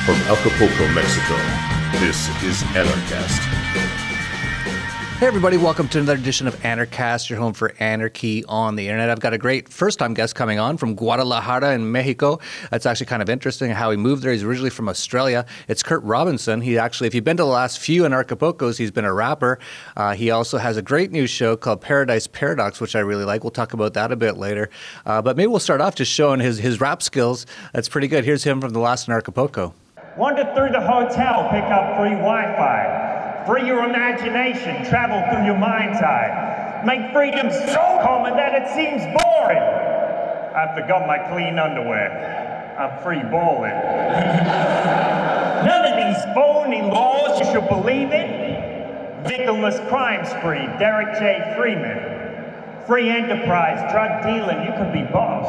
From Acapulco, Mexico, this is Anarchast. Hey everybody, welcome to another edition of Anarchast, your home for anarchy on the internet. I've got a great first-time guest coming on from Guadalajara in Mexico. It's actually kind of interesting how he moved there. He's originally from Australia. It's Kurt Robinson. He actually, if you've been to the last few Anarchapulcos, he's been a rapper. He also has a great new show called Paradise Paradox, which I really like. We'll talk about that a bit later. But maybe we'll start off just showing his rap skills. That's pretty good. Here's him from the last Anarchapulco. Wander through the hotel, pick up free Wi-Fi. Free your imagination, travel through your mind's eye. Make freedom so common that it seems boring. I forgot my clean underwear. I'm free balling. None of these phony laws, you should believe it. Victimless crime spree, Derek J. Freeman. Free enterprise, drug dealing, you can be boss.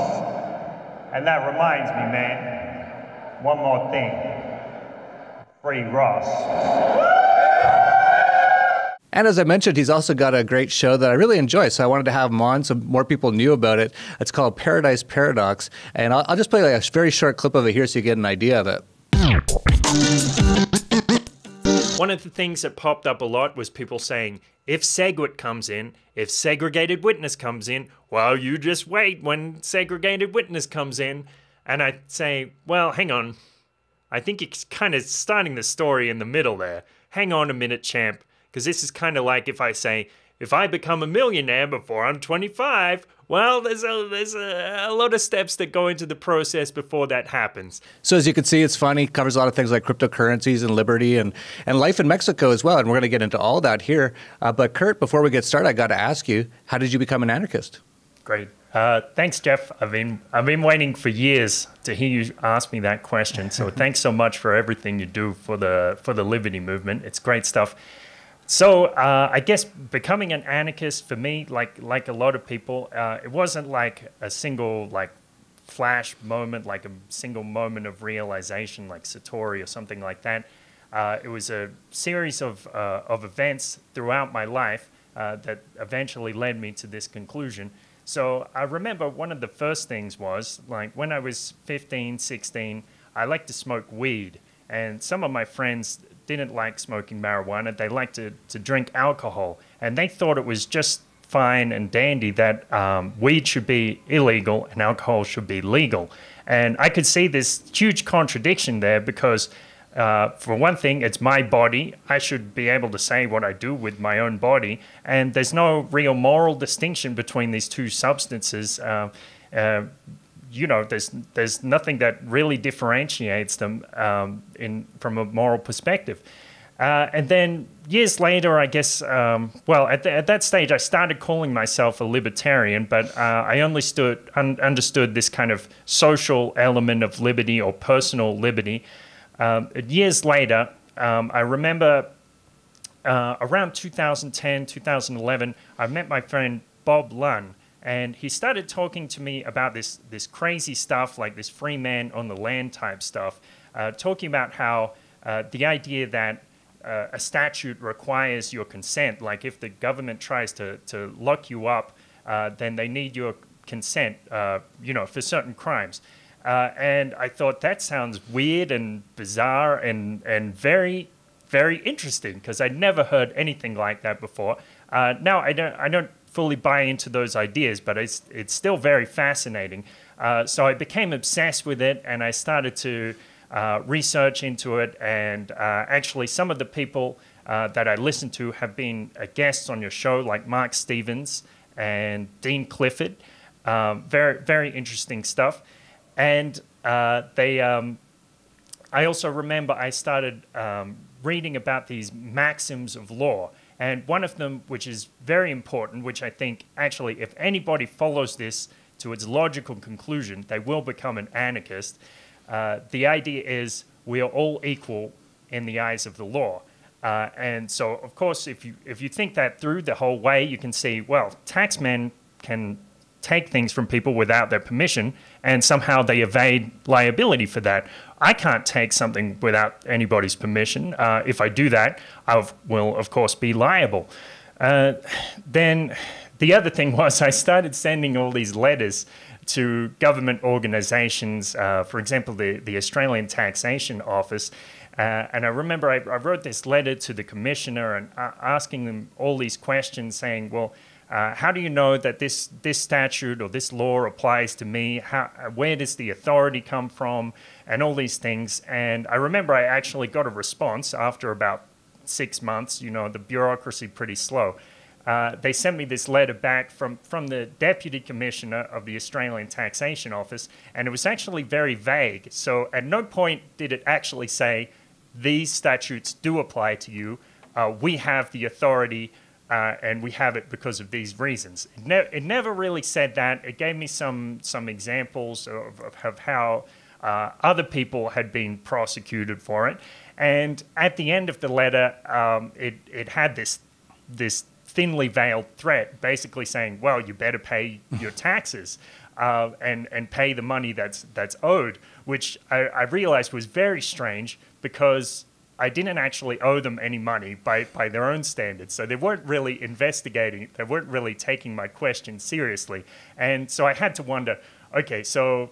And that reminds me, man, one more thing. Free Ross. And as I mentioned, he's also got a great show that I really enjoy, so I wanted to have him on so more people knew about it. It's called Paradise Paradox, and I'll just play like a very short clip of it here so you get an idea of it. One of the things that popped up a lot was people saying, if SegWit comes in, if segregated witness comes in, well, you just wait when segregated witness comes in. And I say, well, hang on. I think it's kind of starting the story in the middle there. Hang on a minute, champ. Because this is kind of like if I say, if I become a millionaire before I'm 25, well, there's a lot of steps that go into the process before that happens. So as you can see, it's funny. Covers a lot of things like cryptocurrencies and liberty and life in Mexico as well. And we're going to get into all that here. But Kurt, before we get started, I got to ask you, how did you become an anarchist? Great. Thanks, Jeff. I've been waiting for years to hear you ask me that question. So thanks so much for everything you do for the liberty movement. It's great stuff. So I guess becoming an anarchist for me, like a lot of people, it wasn't like a single flash moment, like a single moment of realization, like Satori or something like that. It was a series of events throughout my life that eventually led me to this conclusion. So I remember one of the first things was, like when I was 15, 16, I liked to smoke weed. And some of my friends didn't like smoking marijuana. They liked to drink alcohol. And they thought it was just fine and dandy that weed should be illegal and alcohol should be legal. And I could see this huge contradiction there because, for one thing, it's my body. I should be able to say what I do with my own body. And there's no real moral distinction between these two substances. You know, there's nothing that really differentiates them from a moral perspective. And then years later, I guess, well, at that stage, I started calling myself a libertarian, but I only understood this kind of social element of liberty or personal liberty. Years later, I remember around 2010, 2011, I met my friend Bob Lunn. And he started talking to me about this crazy stuff, like this free man on the land type stuff, talking about how the idea that a statute requires your consent, like if the government tries to lock you up, then they need your consent, for certain crimes. And I thought that sounds weird and bizarre and very, very interesting because I'd never heard anything like that before. Now I don't fully buy into those ideas, but it's still very fascinating. So I became obsessed with it, and I started to research into it. And actually, some of the people that I listen to have been guests on your show, like Mark Stevens and Dean Clifford. Very, very interesting stuff. And I also remember I started reading about these maxims of law. And one of them, which is very important, which I think actually if anybody follows this to its logical conclusion, they will become an anarchist. The idea is we are all equal in the eyes of the law. And so, of course, if you think that through the whole way, you can see, well, taxmen can take things from people without their permission, and somehow they evade liability for that. I can't take something without anybody's permission. If I do that, I will, of course, be liable. Then the other thing was I started sending all these letters to government organizations, for example, the Australian Taxation Office. And I remember I wrote this letter to the commissioner and asking them all these questions saying, well, how do you know that this statute or this law applies to me? Where does the authority come from? And all these things. And I remember I actually got a response after about 6 months. You know, the bureaucracy pretty slow. They sent me this letter back from the Deputy Commissioner of the Australian Taxation Office, and it was actually very vague. So at no point did it actually say, these statutes do apply to you. We have the authority, and we have it because of these reasons. It never really said that. It gave me some examples of how other people had been prosecuted for it. And at the end of the letter, it had this thinly veiled threat, basically saying, well, you better pay your taxes and pay the money that's owed, which I realized was very strange because I didn't actually owe them any money by their own standards. So they weren't really investigating, they weren't really taking my question seriously. And so I had to wonder, okay, so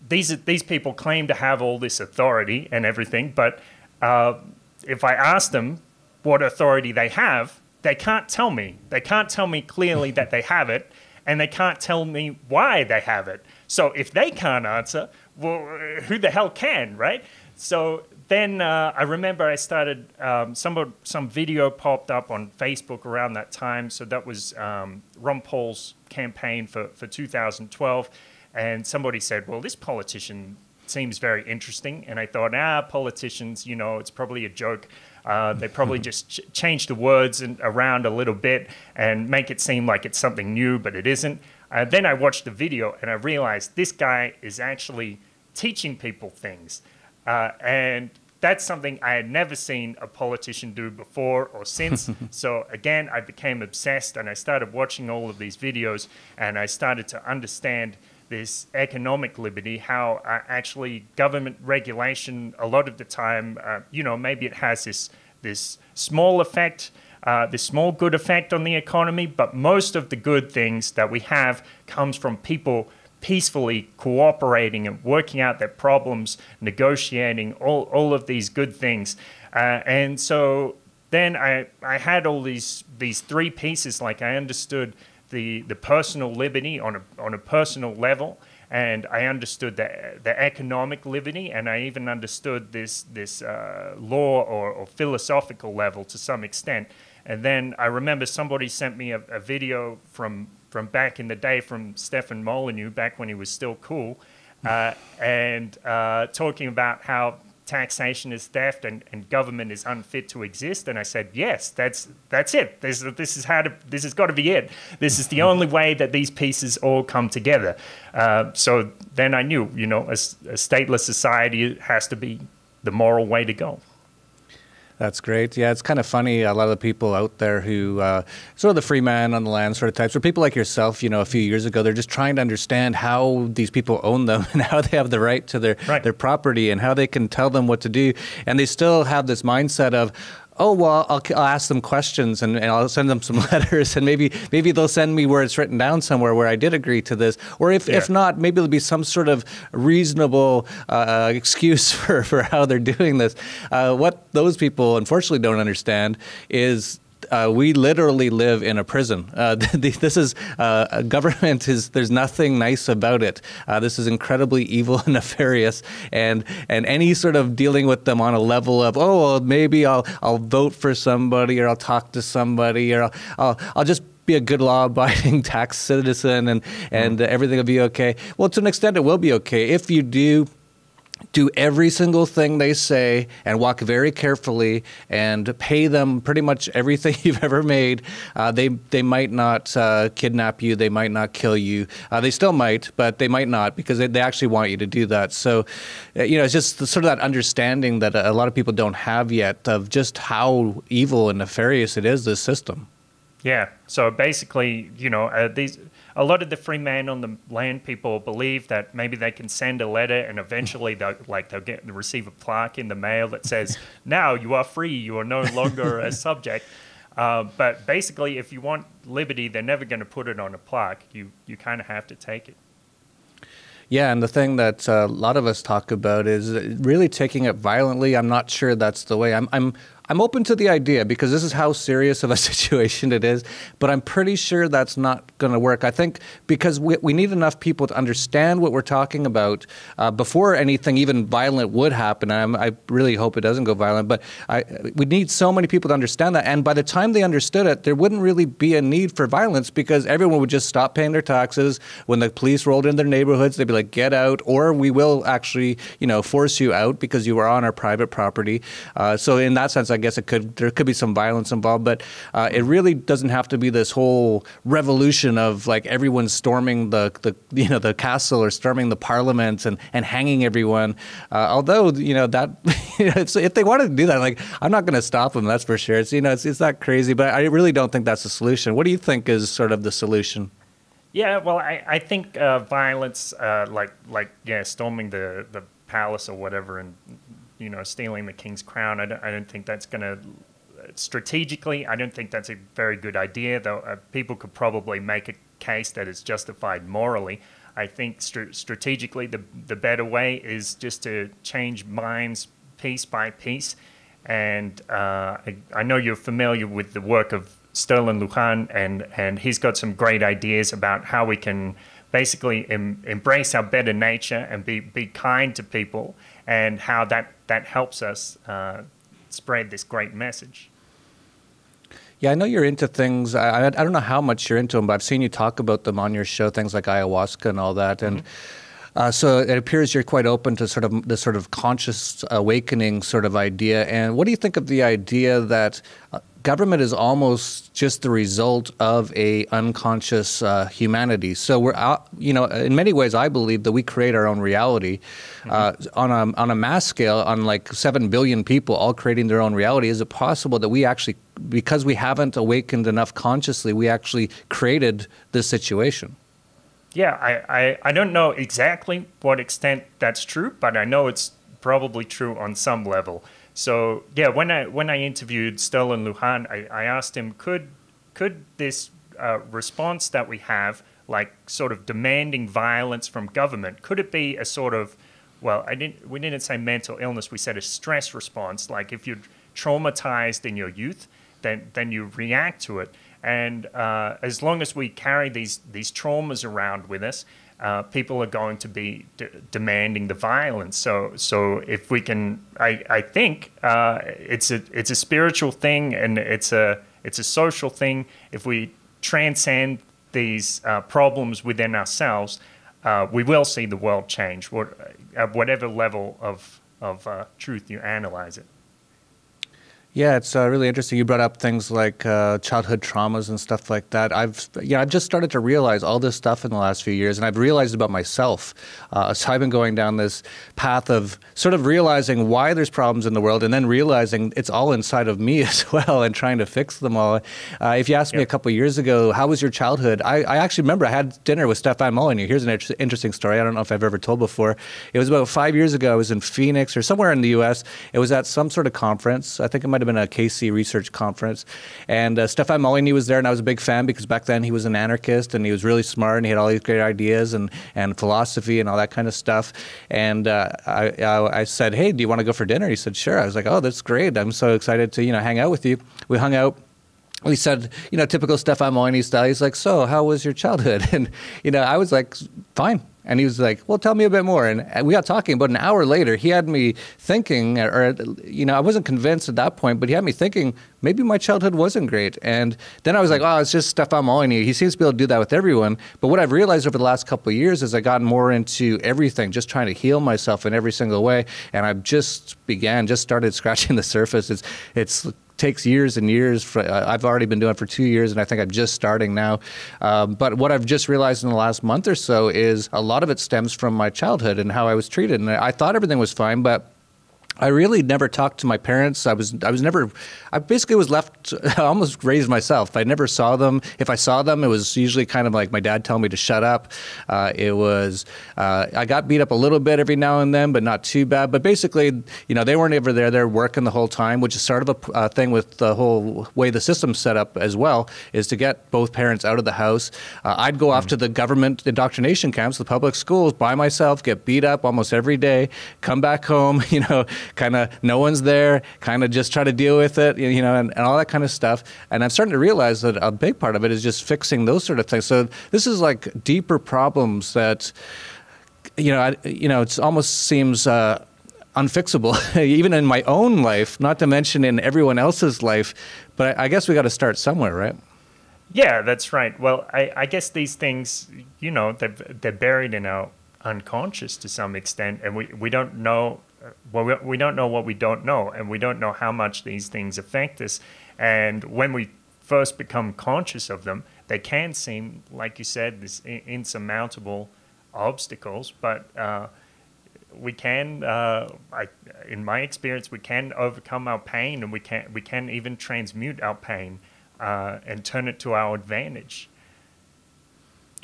these people claim to have all this authority and everything, but if I ask them what authority they have, they can't tell me. They can't tell me clearly that they have it, and they can't tell me why they have it. So if they can't answer, well, who the hell can, right? So then I remember I started, some video popped up on Facebook around that time. So that was Ron Paul's campaign for 2012. And somebody said, well, this politician seems very interesting. And I thought, politicians, you know, it's probably a joke. They probably just change the words around a little bit and make it seem like it's something new, but it isn't. Then I watched the video and I realized this guy is actually teaching people things. And that's something I had never seen a politician do before or since. So again, I became obsessed and I started watching all of these videos and I started to understand this economic liberty, how actually government regulation, a lot of the time, you know, maybe it has this small effect, this small good effect on the economy, but most of the good things that we have comes from people peacefully cooperating and working out their problems, negotiating, all of these good things. And so then I had all these three pieces, like I understood the personal liberty on a personal level, and I understood the economic liberty, and I even understood this law or philosophical level to some extent. And then I remember somebody sent me a video from back in the day from Stefan Molyneux, back when he was still cool, and talking about how taxation is theft and government is unfit to exist. And I said, yes, that's it. This has got to be it. This is the only way that these pieces all come together. So then I knew, you know, a stateless society has to be the moral way to go. That's great. Yeah, it's kind of funny. A lot of the people out there who sort of the freeman on the land sort of types, or people like yourself, you know, a few years ago, they're just trying to understand how these people own them and how they have the right to their property and how they can tell them what to do. And they still have this mindset of, oh, well, I'll ask them questions and I'll send them some letters and maybe they'll send me where it's written down somewhere where I did agree to this. Or if not, maybe there'll be some sort of reasonable excuse for how they're doing this. What those people unfortunately don't understand is we literally live in a prison. This is government. There's nothing nice about it. This is incredibly evil and nefarious, and any sort of dealing with them on a level of, oh, well, maybe I'll vote for somebody, or I'll talk to somebody, or I'll just be a good law-abiding tax citizen, and everything will be okay. Well, to an extent, it will be okay if you do every single thing they say and walk very carefully and pay them pretty much everything you've ever made. They might not kidnap you. They might not kill you. They still might, but they might not, because they actually want you to do that. So, you know, it's just sort of that understanding that a lot of people don't have yet of just how evil and nefarious it is, this system. Yeah. So basically, a lot of the free man on the land people believe that maybe they can send a letter and eventually they'll receive a plaque in the mail that says, "Now you are free. You are no longer a subject." But basically, if you want liberty, they're never going to put it on a plaque. You kind of have to take it. Yeah, and the thing that a lot of us talk about is really taking it violently. I'm not sure that's the way. I'm open to the idea because this is how serious of a situation it is, but I'm pretty sure that's not going to work. I think because we need enough people to understand what we're talking about before anything even violent would happen. I really hope it doesn't go violent, but we need so many people to understand that. And by the time they understood it, there wouldn't really be a need for violence because everyone would just stop paying their taxes. When the police rolled in their neighborhoods, they'd be like, "Get out," or "We will actually, force you out because you are on our private property." So in that sense, I guess there could be some violence involved, but it really doesn't have to be this whole revolution of like everyone storming the castle or storming the parliament and hanging everyone. Although that if they wanted to do that, like I'm not going to stop them. That's for sure. It's it's not crazy, but I really don't think that's the solution. What do you think is sort of the solution? Yeah, well, I think violence, storming the palace or whatever, and stealing the king's crown. I don't think that's going to strategically. I don't think that's a very good idea. Though people could probably make a case that it's justified morally. I think strategically, the better way is just to change minds piece by piece. And I know you're familiar with the work of Sterling Lujan, and he's got some great ideas about how we can basically embrace our better nature and be kind to people, and how that helps us spread this great message. Yeah, I know you're into things. I don't know how much you're into them, but I've seen you talk about them on your show, things like ayahuasca and all that. And so it appears you're quite open to the sort of conscious awakening sort of idea. And what do you think of the idea that government is almost just the result of a unconscious humanity? So we're, in many ways, I believe that we create our own reality on a mass scale, on like 7 billion people all creating their own reality. Is it possible that we actually, because we haven't awakened enough consciously, we actually created this situation? Yeah, I don't know exactly what extent that's true, but I know it's probably true on some level. So yeah, when I interviewed Sterling Lujan, I asked him, could this response that we have, like sort of demanding violence from government, could it be a sort of, well, we didn't say mental illness, we said a stress response. Like if you're traumatized in your youth, then you react to it. And as long as we carry these traumas around with us, people are going to be demanding the violence. So if we can, I think it's a spiritual thing, and it's a social thing. If we transcend these problems within ourselves, we will see the world change, at whatever level of truth you analyze it. Yeah, it's really interesting. You brought up things like childhood traumas and stuff like that. I've just started to realize all this stuff in the last few years, and I've realized about myself. So I've been going down this path of sort of realizing why there's problems in the world, and then realizing it's all inside of me as well, and trying to fix them all. If you asked me a couple of years ago, how was your childhood? I actually remember I had dinner with Stefan Molyneux. Here's an interesting story. I don't know if I've ever told before. It was about 5 years ago. I was in Phoenix or somewhere in the U.S. It was at some sort of conference. I think it might have been a KC research conference, and Stefan Molyneux was there, and I was a big fan because back then he was an anarchist and he was really smart and he had all these great ideas and philosophy and all that kind of stuff. And I said, "Hey, do you want to go for dinner?" He said, "Sure." I was like, "Oh, that's great. I'm so excited to hang out with you." We hung out. He said, typical Stefan Molyneux style. He's like, "So, how was your childhood?" And I was like, "Fine." And he was like, "Well, tell me a bit more." And we got talking. About an hour later, he had me thinking, I wasn't convinced at that point, but he had me thinking maybe my childhood wasn't great. And then I was like, "Oh, it's just Stefan Molyneux. He seems to be able to do that with everyone." But what I've realized over the last couple of years is I got more into everything, just trying to heal myself in every single way. And I've just started scratching the surface. It's takes years and years. I've already been doing it for 2 years, and I think I'm just starting now. But what I've just realized in the last month or so is a lot of it stems from my childhood and how I was treated. And I thought everything was fine, but I really never talked to my parents. I basically was left almost raised myself. I never saw them. If I saw them, it was usually kind of like my dad telling me to shut up. I got beat up a little bit every now and then, but not too bad. But basically, they weren't ever there. They're working the whole time, which is sort of a thing with the whole way the system's set up as well, is to get both parents out of the house. I'd go off to the government indoctrination camps, the public schools, by myself, get beat up almost every day, come back home, kind of no one's there, kind of just try to deal with it, and all that kind of stuff. And I'm starting to realize that a big part of it is just fixing those sort of things. So this is like deeper problems that, it almost seems unfixable, even in my own life, not to mention in everyone else's life. But I guess we got to start somewhere, right? Yeah, that's right. Well, I guess these things, they're buried in our unconscious to some extent, and we don't know. Well, we don't know what we don't know, and we don't know how much these things affect us. And when we first become conscious of them, they can seem, like you said, this insurmountable obstacles. But we can, in my experience, we can overcome our pain, and we can even transmute our pain and turn it to our advantage.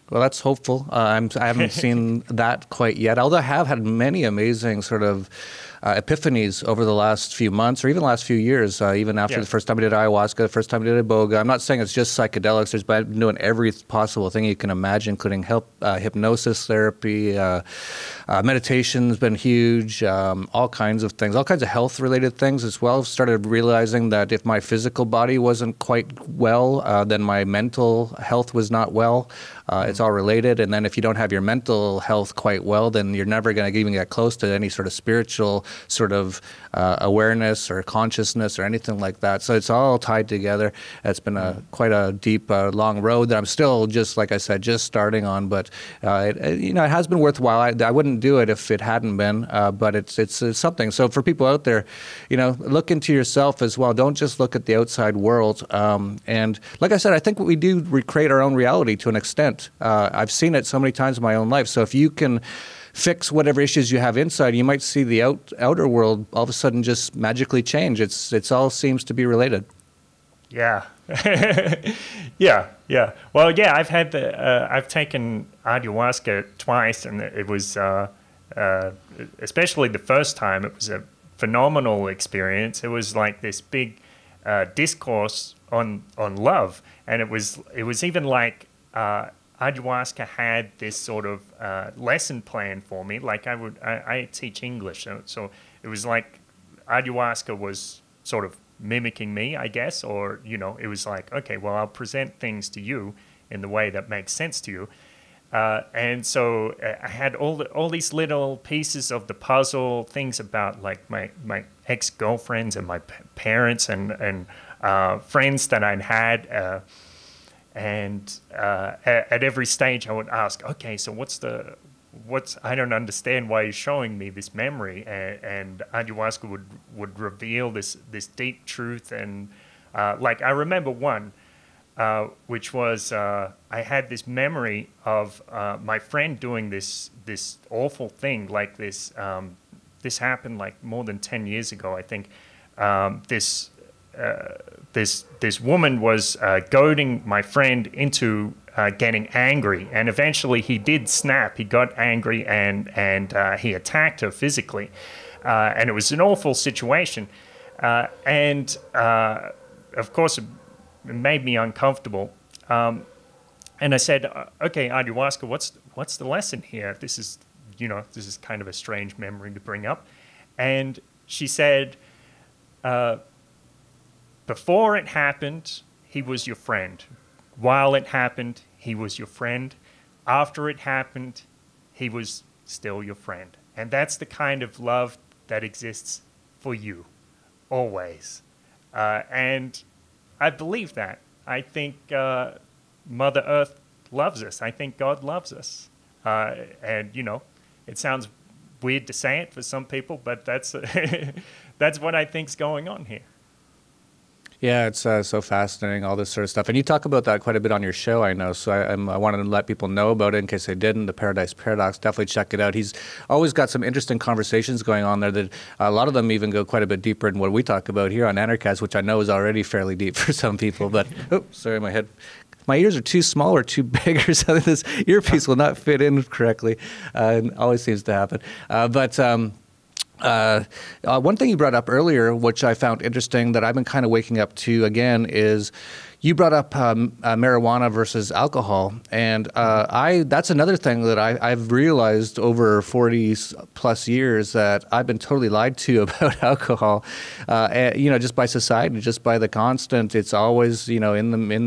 Well, that's hopeful. I haven't seen that quite yet, although I have had many amazing sort of epiphanies over the last few months or even the last few years, even after the first time I did ayahuasca, the first time I did iboga. I'm not saying it's just psychedelics, but I've been doing every possible thing you can imagine, including hypnosis therapy, meditation's been huge, all kinds of things, all kinds of health-related things as well. I've started realizing that if my physical body wasn't quite well, then my mental health was not well. It's all related. And then if you don't have your mental health quite well, then you're never going to even get close to any sort of spiritual sort of awareness or consciousness or anything like that. So it's all tied together. It's been quite a deep, long road that I'm still, just like I said, just starting on. But it has been worthwhile. I wouldn't do it if it hadn't been. But it's something. So for people out there, look into yourself as well. Don't just look at the outside world. And like I said, I think we do recreate our own reality to an extent. I've seen it so many times in my own life. So if you can fix whatever issues you have inside, you might see the outer world all of a sudden just magically change. It's all seems to be related. Yeah. yeah. Well, yeah, I've taken ayahuasca twice, and it was, especially the first time, it was a phenomenal experience. It was like this big discourse on love, and it was even like ayahuasca had this sort of lesson plan for me. Like I teach English, so it was like ayahuasca was sort of mimicking me, I guess, or it was like, okay, well, I'll present things to you in the way that makes sense to you. And so I had all these little pieces of the puzzle, things about like my ex-girlfriends and my parents and friends that I'd had. And at every stage I would ask, okay, so what's I don't understand why you're showing me this memory. And ayahuasca would reveal this deep truth. And like I remember one, which was I had this memory of my friend doing this awful thing, like this. This happened like more than 10 years ago, I think. This woman was goading my friend into getting angry, and eventually he did snap. He got angry and he attacked her physically, and it was an awful situation. And of course, it made me uncomfortable. And I said, "Okay, ayahuasca, what's the lesson here? This is kind of a strange memory to bring up." And she said, before it happened, he was your friend. While it happened, he was your friend. After it happened, he was still your friend. And that's the kind of love that exists for you, always. And I believe that. I think Mother Earth loves us. I think God loves us. And, it sounds weird to say it for some people, but that's that's what I think's going on here. Yeah, it's so fascinating, all this sort of stuff. And you talk about that quite a bit on your show, I know. So I wanted to let people know about it in case they didn't. The Paradise Paradox, definitely check it out. He's always got some interesting conversations going on there that a lot of them even go quite a bit deeper than what we talk about here on Anarchast, which I know is already fairly deep for some people. But, oh, sorry, my ears are too small or too big or something. This earpiece will not fit in correctly. It always seems to happen. One thing you brought up earlier, which I found interesting that I've been kind of waking up to again, is you brought up marijuana versus alcohol, and that's another thing that I've realized over 40 plus years that I've been totally lied to about alcohol. Just by society, just by the constant. It's always in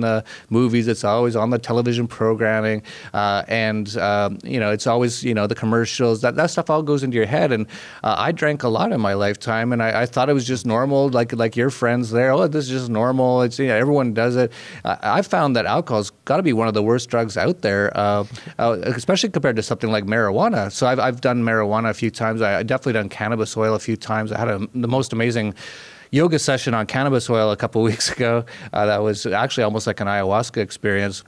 the movies. It's always on the television programming, and it's always the commercials. That stuff all goes into your head. And I drank a lot in my lifetime, and I thought it was just normal, like your friends there. Oh, this is just normal. It's everyone does it. I found that alcohol's got to be one of the worst drugs out there, especially compared to something like marijuana. So I've done marijuana a few times. I definitely done cannabis oil a few times. I had the most amazing yoga session on cannabis oil a couple weeks ago. That was actually almost like an ayahuasca experience.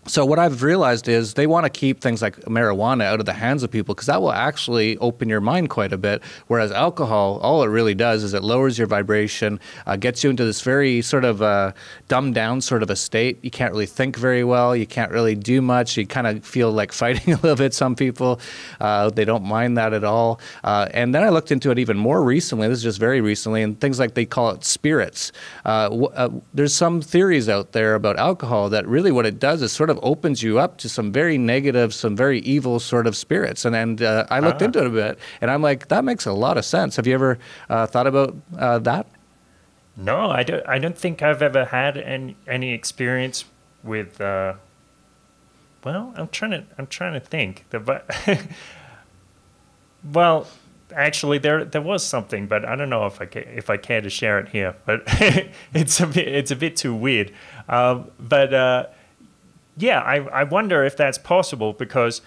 So what I've realized is they want to keep things like marijuana out of the hands of people because that will actually open your mind quite a bit. Whereas alcohol, all it really does is it lowers your vibration, gets you into this very sort of dumbed down sort of a state. You can't really think very well. You can't really do much. You kind of feel like fighting a little bit. Some people, they don't mind that at all. And then I looked into it even more recently. This is just very recently. And things like they call it spirits. There's some theories out there about alcohol that really what it does is sort of opens you up to some very negative, some very evil sort of spirits. And I looked into it a bit, and I'm like, that makes a lot of sense. Have you ever thought about that? No, I don't think I've ever had any experience with. Well, I'm trying to think. Well, actually, there was something, but I don't know if I care to share it here. But it's a bit too weird. Yeah, I wonder if that's possible because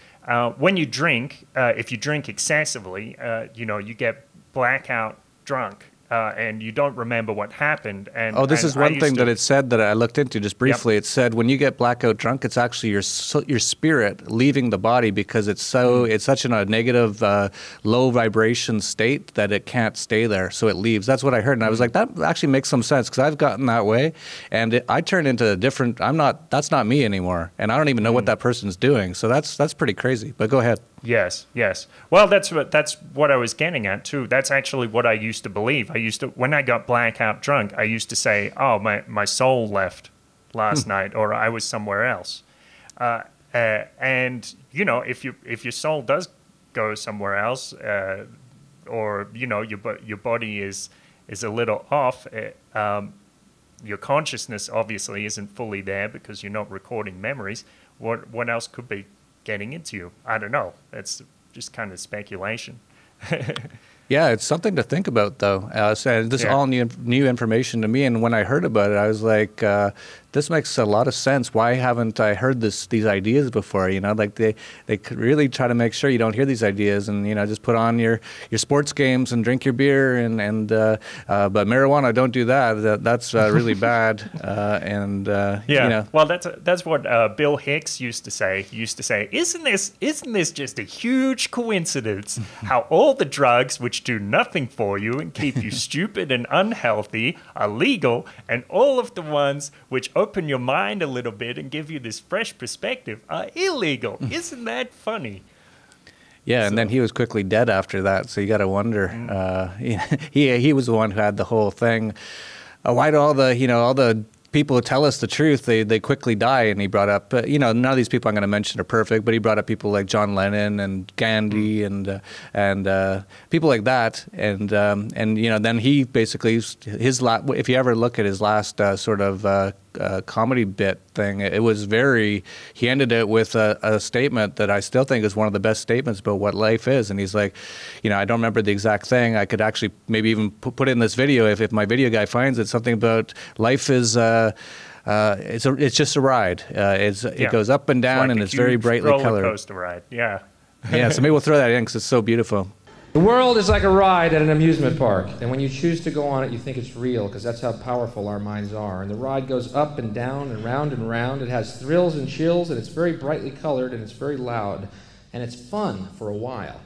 when you drink, if you drink excessively, you get blackout drunk and you don't remember what happened. And this is one thing that it said that I looked into just briefly. Yep. It said when you get blackout drunk, it's actually your spirit leaving the body because it's such in a negative, low vibration state that it can't stay there, so it leaves. That's what I heard, and I was like, that actually makes some sense because I've gotten that way, and I turned into a different. That's not me anymore, and I don't even know what that person's doing. So that's pretty crazy. But go ahead. Yes. Well, that's what I was getting at too. That's actually what I used to believe. When I got blackout drunk, I used to say, "Oh, my soul left last night," or "I was somewhere else." And if your soul does go somewhere else, or your body is a little off, your consciousness obviously isn't fully there because you're not recording memories. What else could be getting into you? I don't know. That's just kind of speculation. Yeah, it's something to think about, though. So this is all new information to me, and when I heard about it, I was like, this makes a lot of sense. Why haven't I heard these ideas before? Like they could really try to make sure you don't hear these ideas, and just put on your sports games and drink your beer, but marijuana, don't do that. That's really bad. Well, that's what Bill Hicks used to say. He used to say, isn't this just a huge coincidence? How all the drugs which do nothing for you and keep you stupid and unhealthy are legal, and all of the ones which open your mind a little bit and give you this fresh perspective are illegal. Isn't that funny? Yeah, and then he was quickly dead after that, so you got to wonder. He was the one who had the whole thing. Why do all the people who tell us the truth, they quickly die? And he brought up, none of these people I'm going to mention are perfect, but he brought up people like John Lennon and Gandhi and people like that. And then he basically, if you ever look at his last sort of comedy bit thing, he ended it with a statement that I still think is one of the best statements about what life is. And he's like, I don't remember the exact thing. I could actually maybe even put it in this video if my video guy finds it. Something about life is it's just a ride. It goes up and down, and it's very brightly colored. Roller coaster ride. Yeah. Yeah. So maybe we'll throw that in because it's so beautiful. The world is like a ride at an amusement park, and when you choose to go on it, you think it's real, because that's how powerful our minds are. And the ride goes up and down and round and round. It has thrills and chills, and it's very brightly colored, and it's very loud, and it's fun for a while.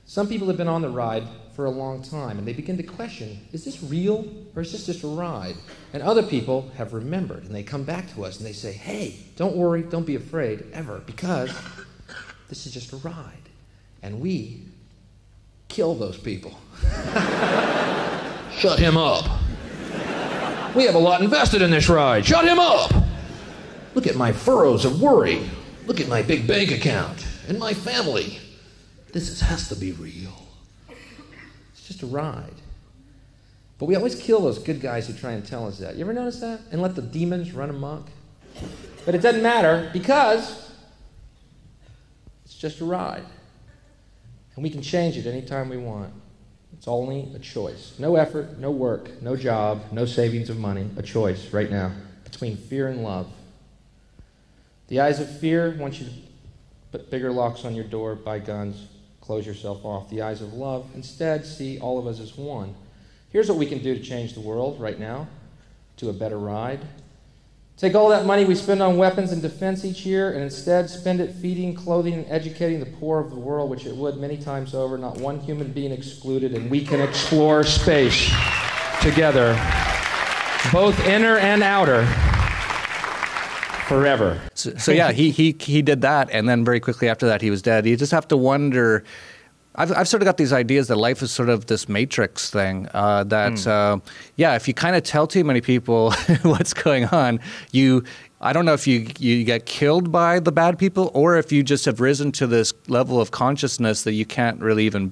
Some people have been on the ride for a long time, and they begin to question, is this real, or is this just a ride? And other people have remembered, and they come back to us, and they say, hey, don't worry, don't be afraid, ever, because this is just a ride. And we kill those people. Shut him up. We have a lot invested in this ride. Shut him up. Look at my furrows of worry. Look at my big bank account and my family. Has to be real. It's just a ride. But we always kill those good guys who try and tell us that. You ever notice that? And let the demons run amok? But it doesn't matter, because it's just a ride. And we can change it anytime we want. It's only a choice. No effort, no work, no job, no savings of money. A choice right now between fear and love. The eyes of fear want you to put bigger locks on your door, buy guns, close yourself off. The eyes of love instead see all of us as one. Here's what we can do to change the world right now to a better ride. Take all that money we spend on weapons and defense each year and instead spend it feeding, clothing, and educating the poor of the world, which it would many times over, not one human being excluded, and we can explore space together, both inner and outer, forever. So yeah, he did that, and then very quickly after that he was dead. You just have to wonder. I've sort of got these ideas that life is sort of this matrix thing, if you kind of tell too many people what's going on, I don't know if you get killed by the bad people, or if you just have risen to this level of consciousness that you can't really even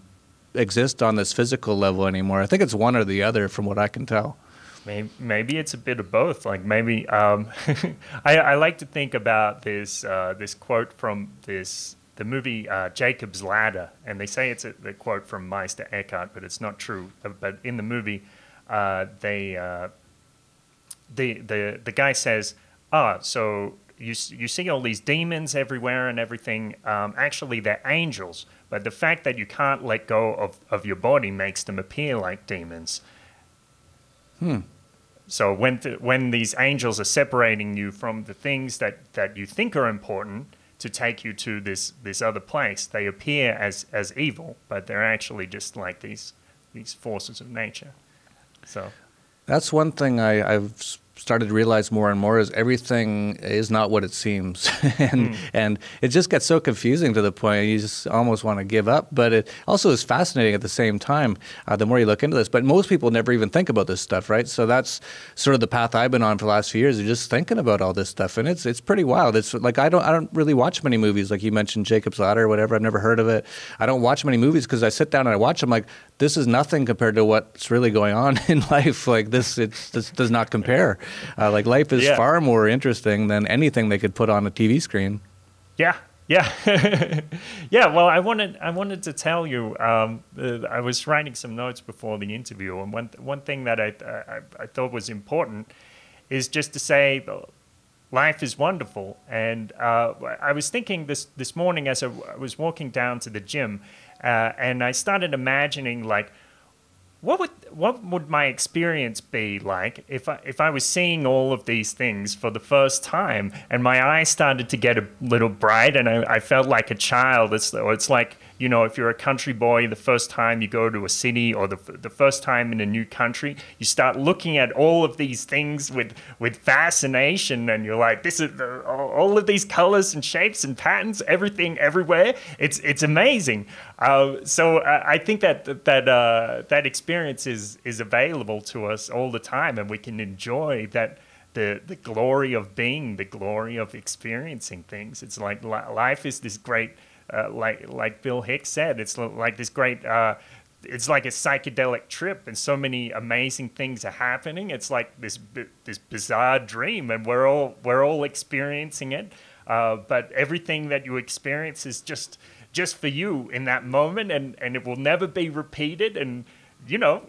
exist on this physical level anymore. I think it's one or the other from what I can tell. Maybe it's a bit of both. Like maybe I like to think about this quote from the movie Jacob's Ladder, and they say it's a quote from Meister Eckhart, but it's not true. But in the movie, the guy says, so you see all these demons everywhere and everything. Actually, they're angels, but the fact that you can't let go of your body makes them appear like demons. So when these angels are separating you from the things that you think are important to take you to this other place, they appear as evil, but they're actually just like these forces of nature. So that's one thing I've started to realize more and more, is everything is not what it seems. and it just gets so confusing to the point you just almost want to give up. But it also is fascinating at the same time, the more you look into this. But most people never even think about this stuff, right? So that's sort of the path I've been on for the last few years, is just thinking about all this stuff. And it's pretty wild. It's like I don't really watch many movies. Like you mentioned Jacob's Ladder or whatever. I've never heard of it. I don't watch many movies because I sit down and I watch them like, this is nothing compared to what's really going on in life. Like this does not compare. Like life is far more interesting than anything they could put on a TV screen. Yeah. Well, I wanted to tell you. I was writing some notes before the interview, and one thing that I thought was important is just to say, life is wonderful. And I was thinking this morning as I was walking down to the gym, and I started imagining like, what would my experience be like if I was seeing all of these things for the first time, and my eyes started to get a little bright, and I felt like a child. It's like, you know, if you're a country boy, the first time you go to a city, or the first time in a new country, you start looking at all of these things with fascination, and you're like, this is all of these colors and shapes and patterns, everything, everywhere. It's amazing. So I think that experience is available to us all the time, and we can enjoy that. The glory of being, the glory of experiencing things. It's like life is this great. Like Bill Hicks said, it's like this great, it's like a psychedelic trip, and so many amazing things are happening. It's like this bizarre dream, and we're all experiencing it. But everything that you experience is just for you in that moment, and it will never be repeated. And you know,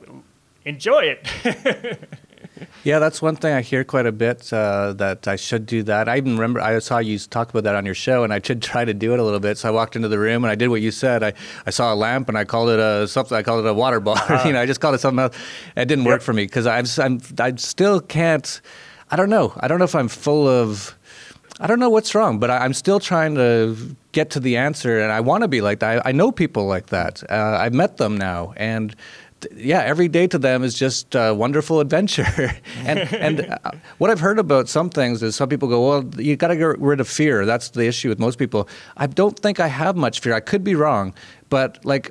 enjoy it. Yeah, that's one thing I hear quite a bit, that I should do that. I even remember I saw you talk about that on your show, and I should try to do it a little bit. So I walked into the room and I did what you said. I saw a lamp and I called it something. I called it a water bottle. I just called it something else. It didn't work for me because I still can't. I don't know. I don't know if I'm full of. I don't know what's wrong, but I'm still trying to get to the answer, and I want to be like that. I know people like that. I've met them now, and every day to them is just a wonderful adventure. and what I've heard about some things is some people go, well, you got to get rid of fear. That's the issue with most people. I don't think I have much fear. I could be wrong, but I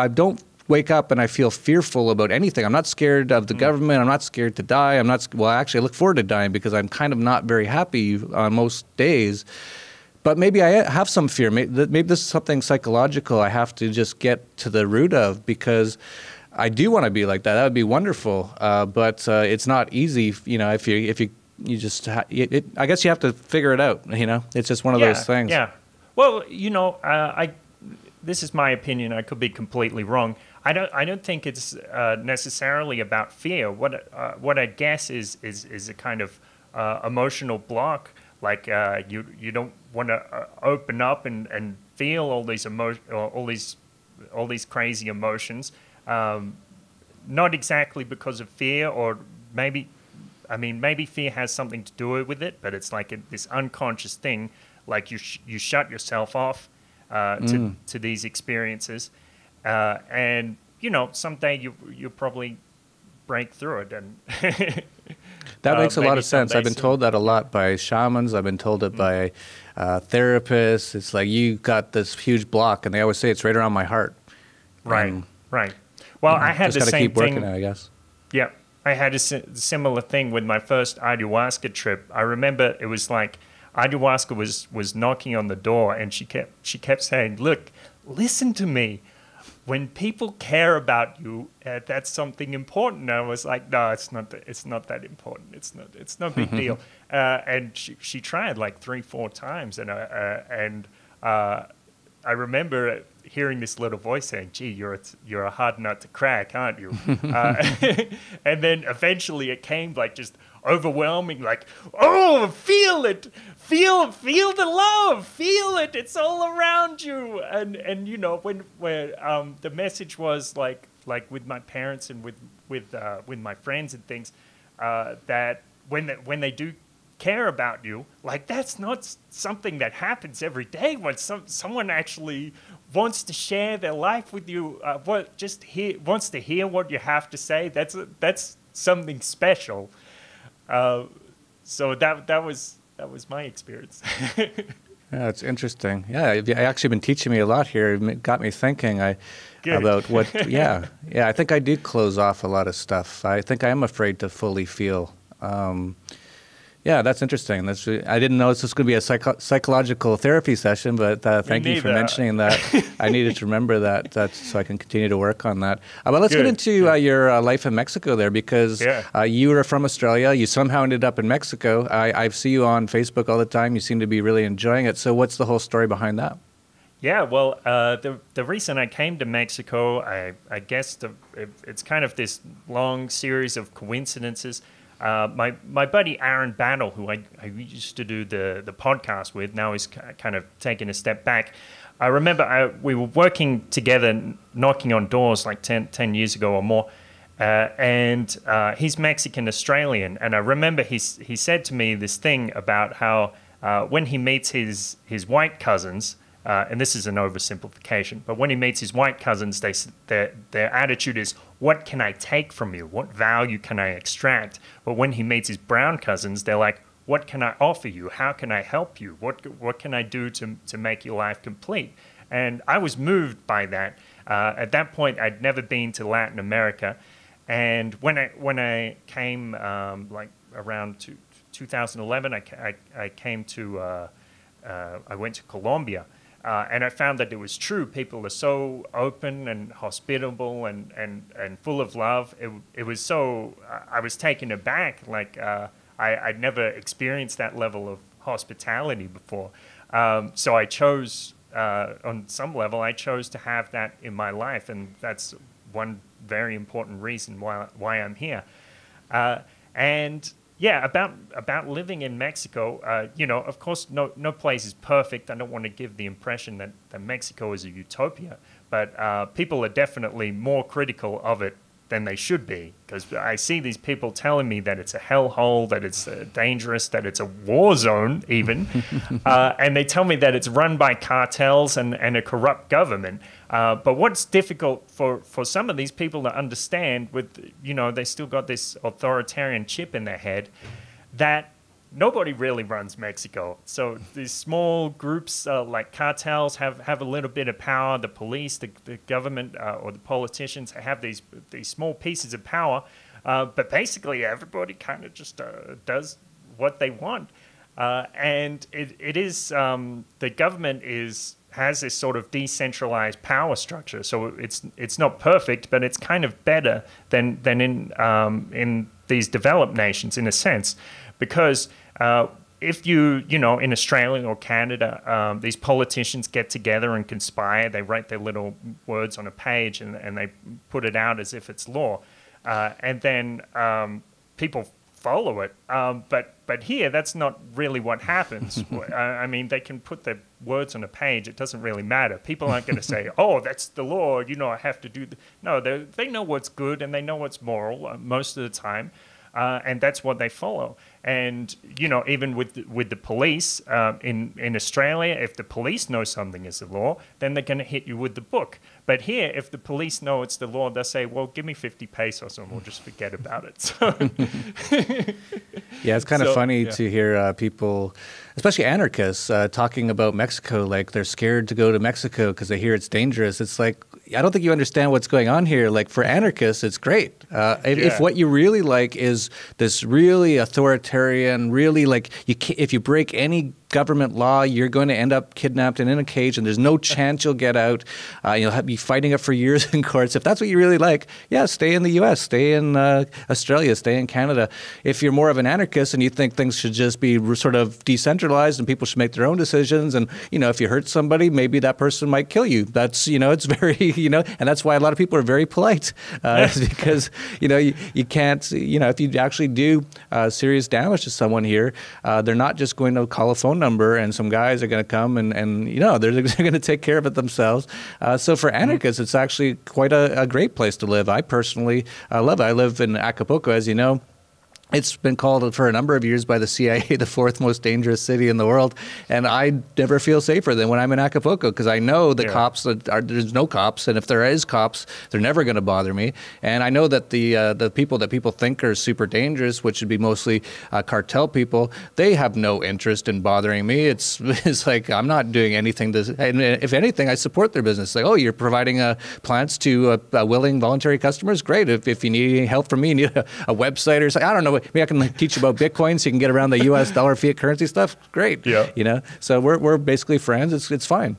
don't wake up and I feel fearful about anything. I'm not scared of the government. I'm not scared to die. Actually, I look forward to dying because I'm kind of not very happy on most days. But maybe I have some fear. Maybe this is something psychological I have to just get to the root of, because I do want to be like that. That would be wonderful. But it's not easy, if you just, I guess you have to figure it out, It's just one of those things. Yeah. Well, this is my opinion. I could be completely wrong. I don't think it's necessarily about fear. What I guess is a kind of emotional block. Like you don't want to open up and feel all these all these crazy emotions. Not exactly because of fear, or maybe fear has something to do with it, but it's like this unconscious thing. Like you shut yourself off to these experiences. And someday you'll probably break through it, and that makes a lot of sense. I've been told that a lot by shamans. I've been told it by therapists. It's like, you got this huge block, and they always say it's right around my heart. Right, right. Well, I had the same thing. Just got to keep working at it, I guess. Yeah, I had a similar thing with my first ayahuasca trip. I remember it was like ayahuasca was knocking on the door, and she kept saying, "Look, listen to me. When people care about you, that's something important." And I was like, "No, it's not that important. It's no big deal." And she tried like 3-4 times, and I remember hearing this little voice saying, "Gee, you're a hard nut to crack, aren't you?" And then eventually it came like just overwhelming, like, "Oh, feel it, feel the love, feel it, it's all around you." And when the message was like with my parents and with my friends and things, that when they do care about you, like, that's not something that happens every day. When someone actually wants to share their life with you, wants to hear what you have to say, that's something special. So that was my experience. Yeah, it's interesting. Yeah, you've actually been teaching me a lot here. It got me thinking about what. Yeah. I think I do close off a lot of stuff. I think I am afraid to fully feel. Yeah, that's interesting. I didn't know this was going to be a psychological therapy session, but thank you for mentioning that. I needed to remember that so I can continue to work on that. But let's get into your life in Mexico there, because you were from Australia. You somehow ended up in Mexico. I see you on Facebook all the time. You seem to be really enjoying it. So what's the whole story behind that? Yeah, well, the reason I came to Mexico, I guess it's kind of this long series of coincidences. My buddy Aaron Battle, who I used to do the podcast with, now he's kind of taken a step back. I remember we were working together, knocking on doors like 10 years ago or more, and he's Mexican-Australian. And I remember he said to me this thing about how when he meets his white cousins, and this is an oversimplification, but when he meets his white cousins, their attitude is, "What can I take from you? What value can I extract?" But when he meets his brown cousins, they're like, "What can I offer you? How can I help you? What can I do to make your life complete?" And I was moved by that. At that point, I'd never been to Latin America, and when I came like around 2011, I came to I went to Colombia. And I found that it was true. People are so open and hospitable and full of love. It was so, I was taken aback. Like I'd never experienced that level of hospitality before. So I chose, on some level, I chose to have that in my life. And that's one very important reason why I'm here. And yeah, about living in Mexico, you know, of course, no place is perfect. I don't want to give the impression that Mexico is a utopia, but people are definitely more critical of it than they should be, because I see these people telling me that it's a hellhole, that it's dangerous, that it's a war zone even, and they tell me that it's run by cartels and a corrupt government. But what's difficult for some of these people to understand, with, you know, they still got this authoritarian chip in their head, that nobody really runs Mexico. So these small groups like cartels have a little bit of power. The police, the government, or the politicians have these small pieces of power. But basically, everybody kind of just does what they want. And it is the government has this sort of decentralized power structure. So it's not perfect, but it's kind of better than in these developed nations in a sense. Because if you know, in Australia or Canada, these politicians get together and conspire, they write their little words on a page and they put it out as if it's law. And then people follow it. But here, that's not really what happens. I mean, they can put their words on a page. It doesn't really matter. People aren't going to say, oh, that's the law, you know, I have to do No, they know what's good and they know what's moral most of the time. And that's what they follow. And, you know, even with the police in Australia, if the police know something is the law, then they're going to hit you with the book. But here, if the police know it's the law, they'll say, well, give me 50 pesos and we'll just forget about it. So yeah, it's kind of funny to hear people, especially anarchists, talking about Mexico like they're scared to go to Mexico because they hear it's dangerous. It's like, I don't think you understand what's going on here. Like, for anarchists, it's great. If what you really like is this really authoritarian, really like, if you break any government law, you're going to end up kidnapped and in a cage, and there's no chance you'll get out. You'll be fighting it for years in courts. If that's what you really like, yeah, stay in the U.S., stay in Australia, stay in Canada. If you're more of an anarchist and you think things should just be sort of decentralized and people should make their own decisions, and, you know, if you hurt somebody, maybe that person might kill you. That's, you know, it's very, you know, and that's why a lot of people are very polite, because, you know, you can't, you know, if you actually do serious damage to someone here, they're not just going to call a phone number and some guys are going to come and you know, they're going to take care of it themselves. So for anarchists, it's actually quite a great place to live. I personally love it. I live in Acapulco, as you know. It's been called for a number of years by the CIA the fourth most dangerous city in the world, and I never feel safer than when I'm in Acapulco, because I know the cops there's no cops, and if there is cops, they're never going to bother me. And I know that the people that people think are super dangerous, which would be mostly cartel people, they have no interest in bothering me. It's like, I'm not doing anything to, and if anything, I support their business. Like, oh, you're providing plants to willing voluntary customers? Great. If you need any help from me, you need a website or something, I don't know. Maybe I can teach you about Bitcoin so you can get around the U.S. dollar fiat currency stuff. Great. Yeah. You know, so we're basically friends. It's fine.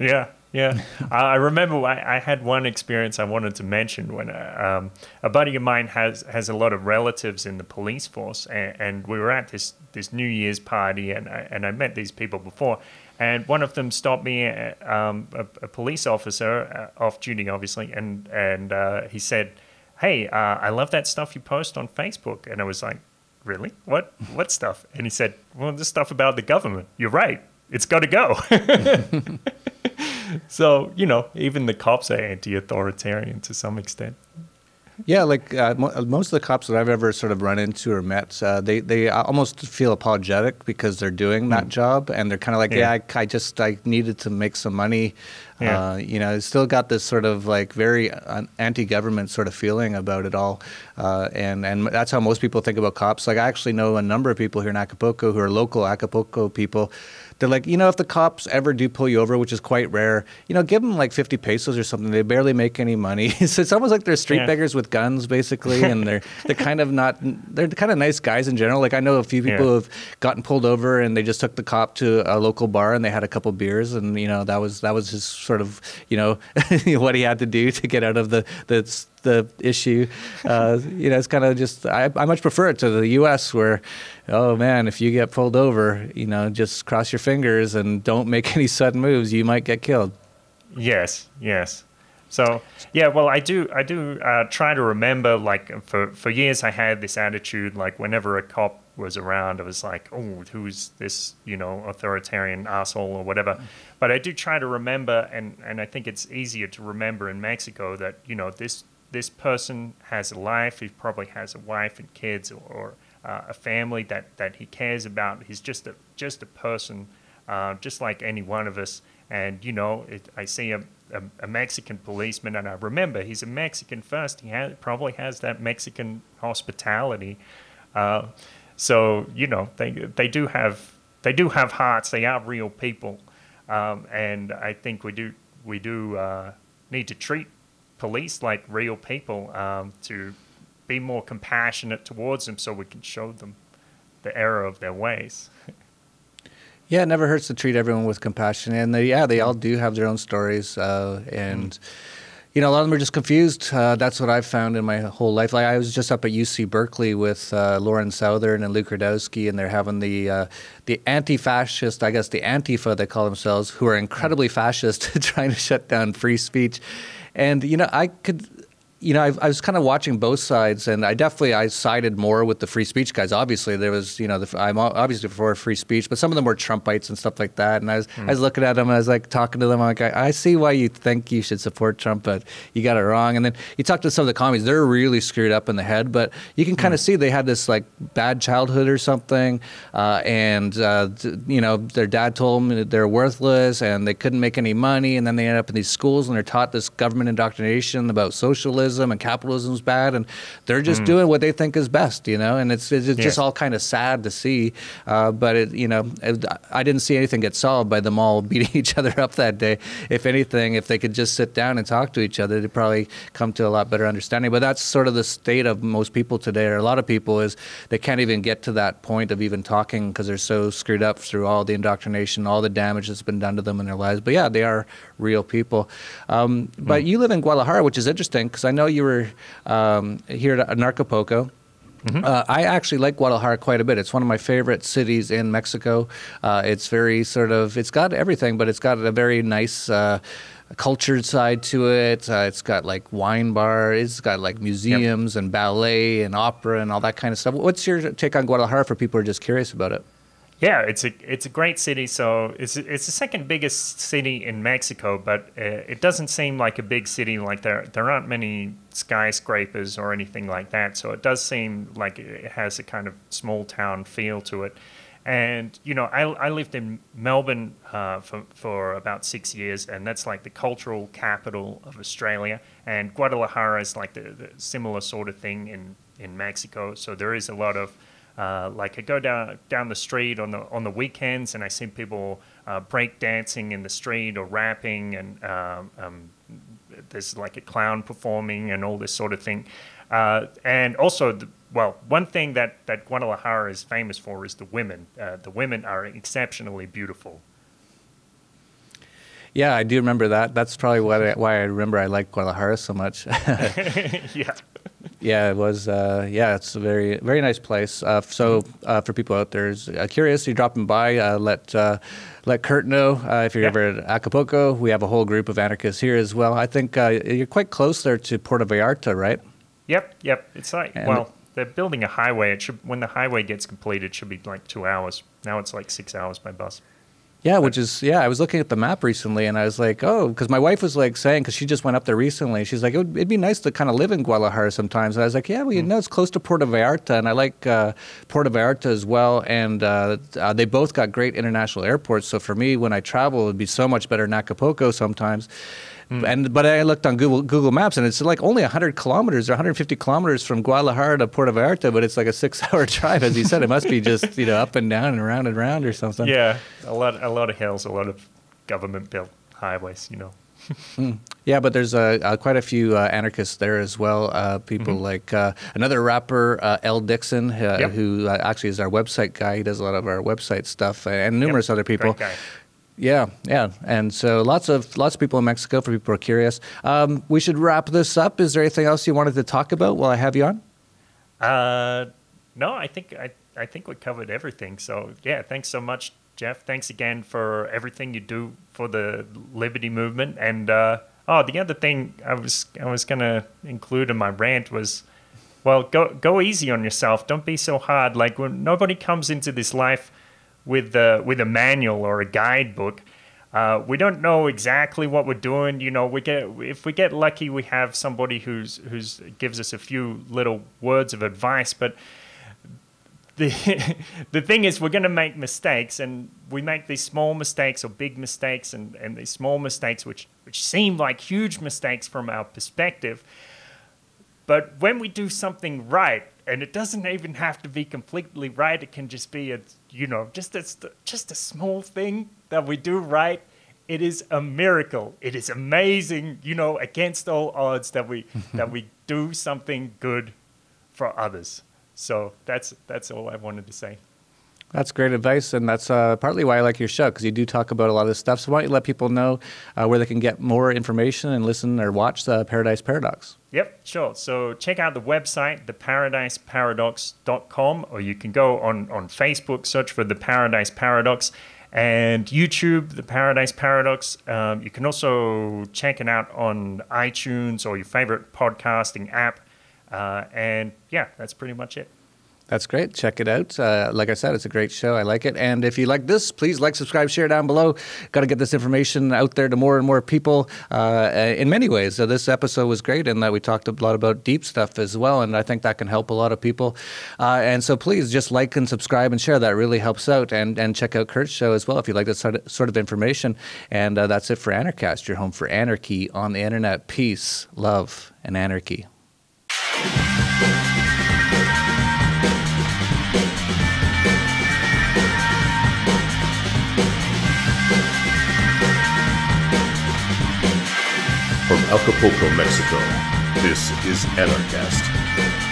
Yeah. Yeah. I remember I had one experience I wanted to mention when a buddy of mine has a lot of relatives in the police force, and we were at this New Year's party, and I met these people before, and one of them stopped me, a police officer, off duty obviously, and he said, hey, I love that stuff you post on Facebook. And I was like, really? What stuff? And he said, well, this stuff about the government. You're right. It's got to go. So, you know, even the cops are anti-authoritarian to some extent. Yeah, like most of the cops that I've ever sort of run into or met, they almost feel apologetic because they're doing that job, and they're kind of like, I needed to make some money. You know, it's still got this sort of like very anti-government sort of feeling about it all, and that's how most people think about cops. Like, I actually know a number of people here in Acapulco who are local Acapulco people. They're like, you know, if the cops ever do pull you over, which is quite rare, you know, give them like 50 pesos or something. They barely make any money. So it's almost like they're street beggars with guns, basically, and they're kind of not. They're kind of nice guys in general. Like, I know a few people who have gotten pulled over and they just took the cop to a local bar and they had a couple beers, and, you know, that was his sort of, you know, what he had to do to get out of the issue. You know, it's kind of just, I much prefer it to the U.S. where, oh man, if you get pulled over, you know, just cross your fingers and don't make any sudden moves. You might get killed. Yes. So yeah, well, I do try to remember. Like for years, I had this attitude. Like whenever a cop was around, I was like, oh, who's this, authoritarian asshole or whatever. But I do try to remember, and I think it's easier to remember in Mexico that this person has a life. He probably has a wife and kids or a family that he cares about. He's just a person, just like any one of us. And I see a Mexican policeman, and I remember he's a Mexican first. He probably has that Mexican hospitality. So they do have hearts. They are real people, and I think we do need to treat police like real people, to be more compassionate towards them, so we can show them the error of their ways. Yeah, it never hurts to treat everyone with compassion, and they all do have their own stories, and a lot of them are just confused. That's what I've found in my whole life. Like I was just up at UC Berkeley with Lauren Southern and Luke Rudowski, and they're having the anti-fascist, I guess the Antifa they call themselves, who are incredibly fascist, trying to shut down free speech. And I was kind of watching both sides, and I sided more with the free speech guys. Obviously, there was, I'm obviously for free speech, but some of them were Trumpites and stuff like that. And I was looking at them, and I was like talking to them, I'm like, I see why you think you should support Trump, but you got it wrong. And then you talk to some of the commies, they're really screwed up in the head, but you can kind of see they had this like bad childhood or something, and their dad told them they're worthless and they couldn't make any money, and then they end up in these schools and they're taught this government indoctrination about socialism and capitalism's bad, and they're just doing what they think is best, and it's just all kind of sad to see. But I didn't see anything get solved by them all beating each other up that day. If anything, if they could just sit down and talk to each other, they'd probably come to a lot better understanding. But that's sort of the state of most people today, or a lot of people, is they can't even get to that point of even talking because they're so screwed up through all the indoctrination, all the damage that's been done to them in their lives. But yeah, they are real people. But you live in Guadalajara, which is interesting because I know you were here at Anarchapulco. I actually like Guadalajara quite a bit. It's one of my favorite cities in Mexico. It's very it's got everything, but it's got a very nice cultured side to it. It's got like wine bars, it's got like museums and ballet and opera and all that kind of stuff. What's your take on Guadalajara for people who are just curious about it? Yeah, it's a great city. So it's the second biggest city in Mexico, but it doesn't seem like a big city. Like there aren't many skyscrapers or anything like that. So it does seem like it has a kind of small town feel to it. And I lived in Melbourne for about 6 years, and that's like the cultural capital of Australia. And Guadalajara is like the similar sort of thing in Mexico. So there is a lot of like I go down the street on the weekends, and I see people break dancing in the street or rapping, and there's like a clown performing and all this sort of thing. And also, one thing that Guadalajara is famous for is the women. The women are exceptionally beautiful. Yeah, I do remember that. That's probably why I remember I like Guadalajara so much. Yeah. Yeah, it was. It's a very, very nice place. So for people out there who's curious, you're dropping by, let Kurt know if you're ever at Acapulco. We have a whole group of anarchists here as well. I think you're quite close there to Puerto Vallarta, right? Yep. It's like, they're building a highway. When the highway gets completed, it should be like 2 hours. Now it's like 6 hours by bus. Yeah, I was looking at the map recently, and I was like, oh, because my wife was like saying, because she just went up there recently, she's like, it'd be nice to kind of live in Guadalajara sometimes. And I was like, yeah, well, it's close to Puerto Vallarta, and I like Puerto Vallarta as well, and they both got great international airports. So for me, when I travel, it'd be so much better in Acapulco sometimes. But I looked on Google Maps, and it's like only 100 kilometers or 150 kilometers from Guadalajara to Puerto Vallarta, but it's like a 6-hour drive. As you said, it must be just up and down and around or something. Yeah, a lot of hills, a lot of government-built highways. Yeah, but there's quite a few anarchists there as well. People like another rapper, L. Dixon, who actually is our website guy. He does a lot of our website stuff, and numerous other people. Great guy. Yeah, and so lots of people in Mexico for people who are curious. We should wrap this up. Is there anything else you wanted to talk about while I have you on? No, I think we covered everything. So yeah, thanks so much, Jeff. Thanks again for everything you do for the Liberty movement, and Oh, the other thing I was gonna include in my rant was, well, go easy on yourself. Don't be so hard. Like, when nobody comes into this life with a manual or a guidebook. We don't know exactly what we're doing. You know, if we get lucky, we have somebody who's gives us a few little words of advice. But the thing is, we're going to make mistakes, and we make these small mistakes or big mistakes, and these small mistakes which seem like huge mistakes from our perspective. But when we do something right, and it doesn't even have to be completely right, it can just be just a small thing that we do right. It is a miracle. It is amazing, against all odds that we do something good for others. So that's all I wanted to say. That's great advice, and that's partly why I like your show, because you do talk about a lot of this stuff. So why don't you let people know where they can get more information and listen or watch the Paradise Paradox? Yep, sure. So check out the website, theparadiseparadox.com, or you can go on Facebook, search for The Paradise Paradox, and YouTube, The Paradise Paradox. You can also check it out on iTunes or your favorite podcasting app. And yeah, that's pretty much it. That's great. Check it out. Like I said, it's a great show. I like it. And if you like this, please like, subscribe, share down below. Got to get this information out there to more and more people in many ways. So this episode was great in that we talked a lot about deep stuff as well. And I think that can help a lot of people. And so please just like and subscribe and share. That really helps out. And check out Kurt's show as well if you like that sort of information. And that's it for Anarchast, your home for anarchy on the internet. Peace, love, and anarchy. From Acapulco, Mexico, this is Anarchast.